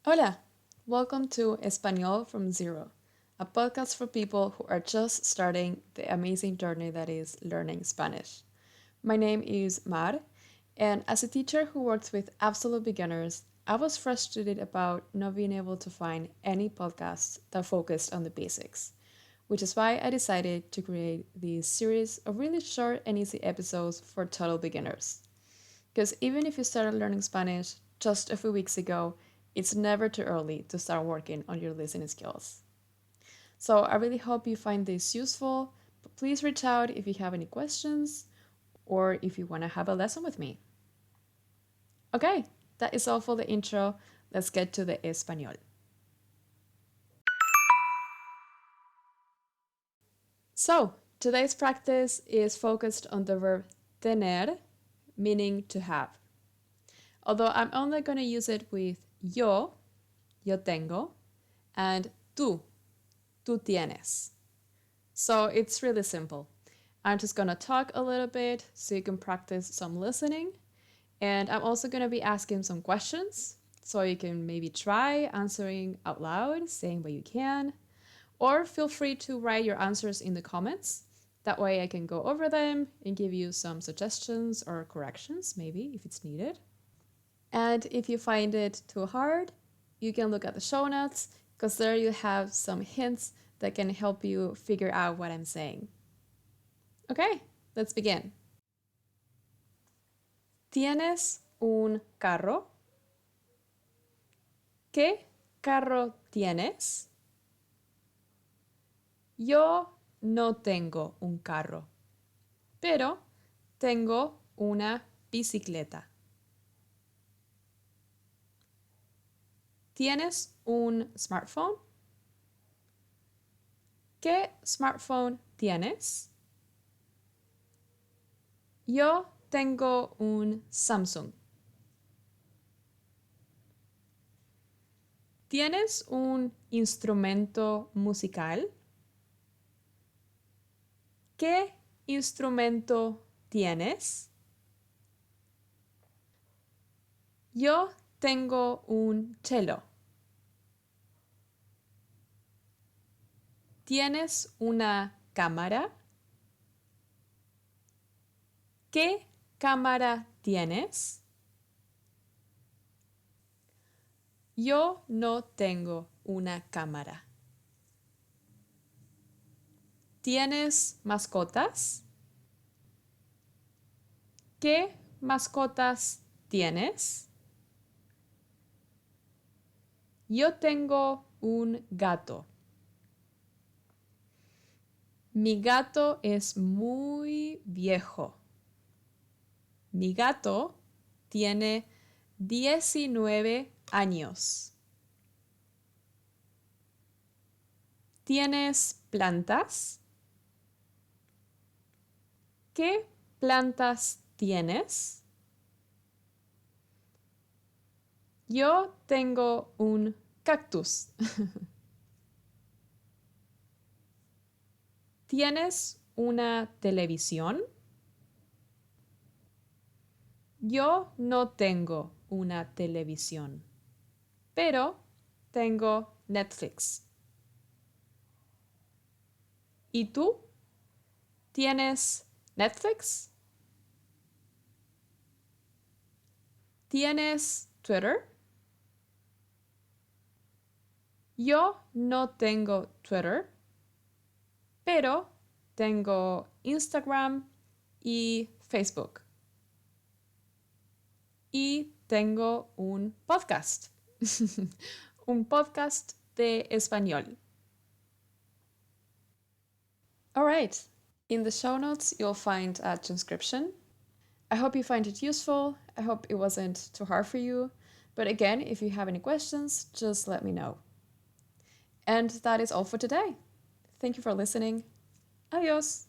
Hola, welcome to Español from Zero, a podcast for people who are just starting the amazing journey that is learning Spanish. My name is Mar, and as a teacher who works with absolute beginners, I was frustrated about not being able to find any podcasts that focused on the basics, which is why I decided to create this series of really short and easy episodes for total beginners. Because even if you started learning Spanish just a few weeks ago, it's never too early to start working on your listening skills. So I really hope you find this useful, but please reach out if you have any questions or if you want to have a lesson with me. Okay, that is all for the intro. Let's get to the Español. So, today's practice is focused on the verb tener, meaning to have. Although I'm only going to use it with yo tengo, and tú tienes. So it's really simple. I'm just going to talk a little bit so you can practice some listening. And I'm also going to be asking some questions so you can maybe try answering out loud, saying what you can. Or feel free to write your answers in the comments. That way I can go over them and give you some suggestions or corrections, maybe, if it's needed. And if you find it too hard, you can look at the show notes because there you have some hints that can help you figure out what I'm saying. Okay, let's begin. ¿Tienes un carro? ¿Qué carro tienes? Yo no tengo un carro, pero tengo una bicicleta. ¿Tienes un smartphone? ¿Qué smartphone tienes? Yo tengo un Samsung. ¿Tienes un instrumento musical? ¿Qué instrumento tienes? Yo tengo un cello. ¿Tienes una cámara? ¿Qué cámara tienes? Yo no tengo una cámara. ¿Tienes mascotas? ¿Qué mascotas tienes? Yo tengo un gato. Mi gato es muy viejo. Mi gato tiene 19 años. ¿Tienes plantas? ¿Qué plantas tienes? Yo tengo un cactus. ¿Tienes una televisión? Yo no tengo una televisión, pero tengo Netflix. ¿Y tú? ¿Tienes Netflix? ¿Tienes Twitter? Yo no tengo Twitter, pero tengo Instagram y Facebook. Y tengo un podcast. Un podcast de español. All right. In the show notes, you'll find a transcription. I hope you find it useful. I hope it wasn't too hard for you. But again, if you have any questions, just let me know. And that is all for today. Thank you for listening. Adios.